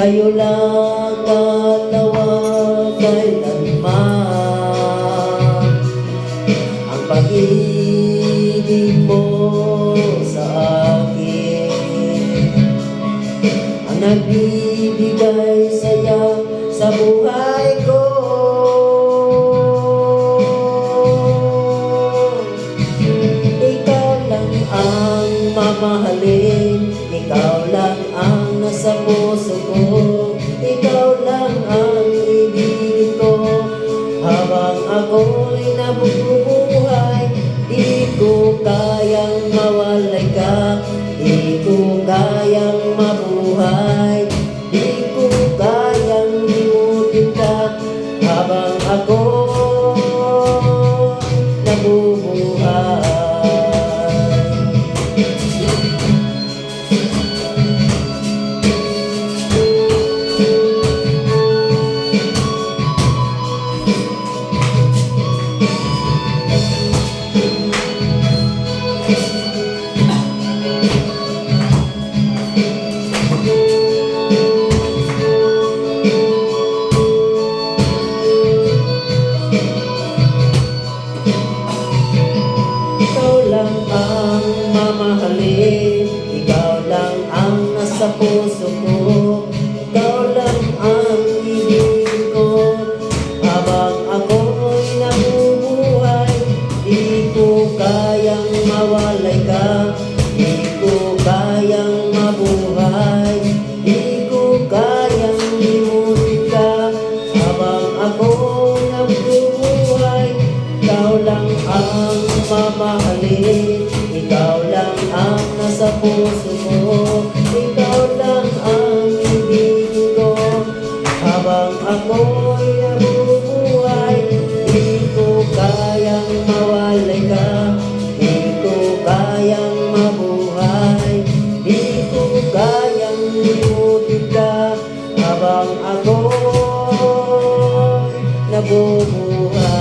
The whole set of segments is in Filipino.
Kayo lang dalawa kailanman. Ang pag-ibig mo sa akin ang nagbibigay saya sa buhay ko. Ikaw lang ang mamahalin, ikaw lang ang nasa puso ko, ikaw lang ang ibigin ko. Habang ako'y nabubuhay, di ko kayang mawalay ka, di ko kayang mabuhay, di ko kayang limutin ka. Habang ako nabubuhay, ikaw lang ang mamahalin, ikaw lang ang nasa puso ko, ikaw lang ang ibigin ko. Habang ako'y nabubuhay, di ko kayang mawalay ka, di ko kayang mabuhay, di ko kayang limutin ka. Habang ako nabubuhay, ikaw lang ang mamahalin, ikaw lang ang nasa puso ko, ikaw lang ang ibigin ko. Habang ako'y nabubuhay, di ko kayang mawalay ka, di ko kayang mabuhay, di ko kayang limutin ka. Habang ako'y nabubuhay.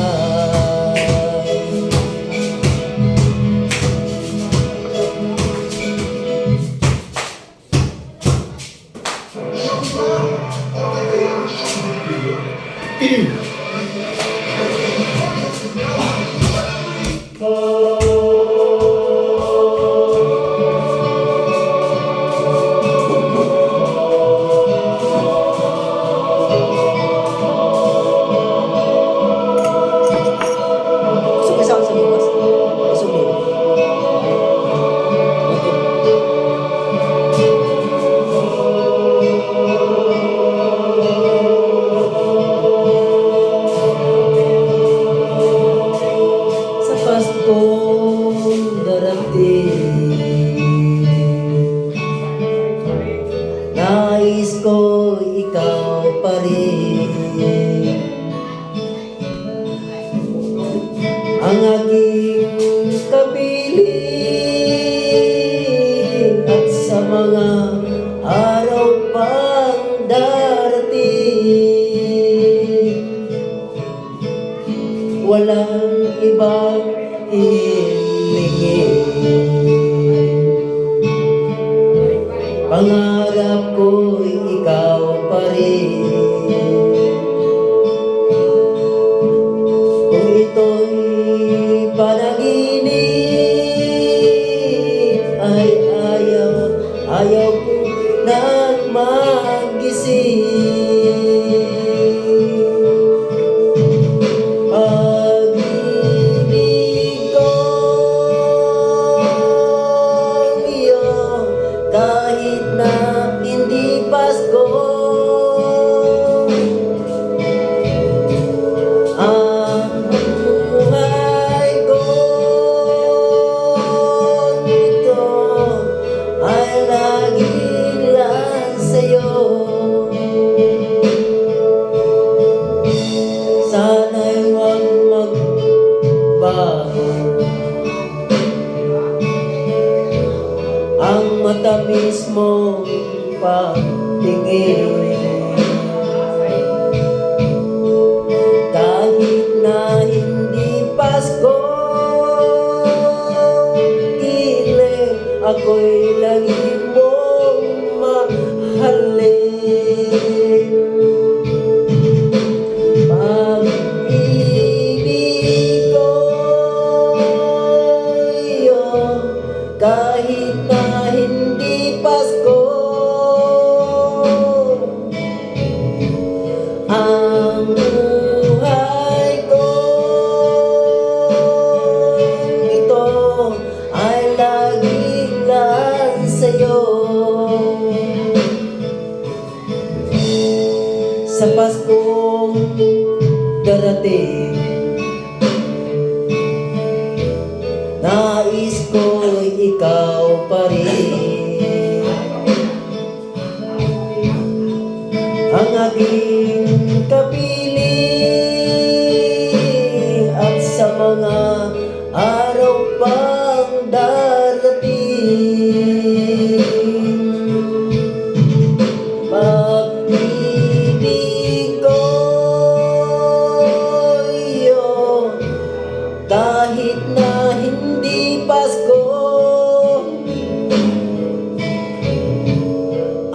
Nais ko ikaw pa rin, ang aking kapiling, at sa mga araw pang darating, walang ibang hihingin. Pangarap ko'y ikaw pa rin. Kung ito'y panaginip, ay ayaw ko nang magising. Pag-ibig ko kahit na hindi Pasko, ang buhay ko ito ay laging lang sa'yo. Sana'y huwag magbago ang matamis mong pagtingin. Kahit na hindi Pasko, tila ako'y lagi mong mahalin. Kahit na hindi Pasko, ang buhay ko ito ay laging laan sa'yo. Sa Paskong darating, nais ko'y ikaw pa rin ang aking kapiling, at sa mga araw pang darating, pag-ibig ko iyo kahit na hindi Pasko.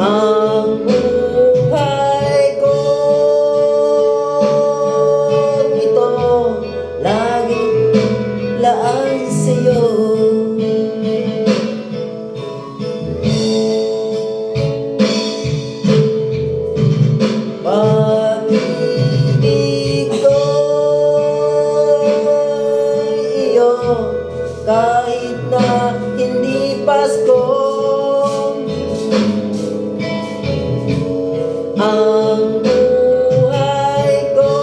Ang buhay ko ito laging laan sa'yo. Pag-ibig ko iyo kahit na hindi Pasko. Ang buhay ko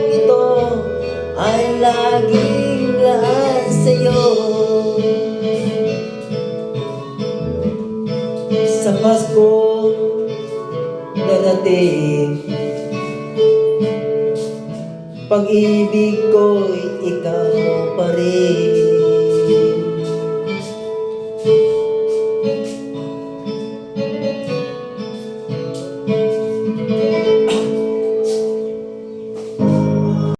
ito ay laging laan sa'yo. Sa Paskong darating, pag-ibig ko'y ikaw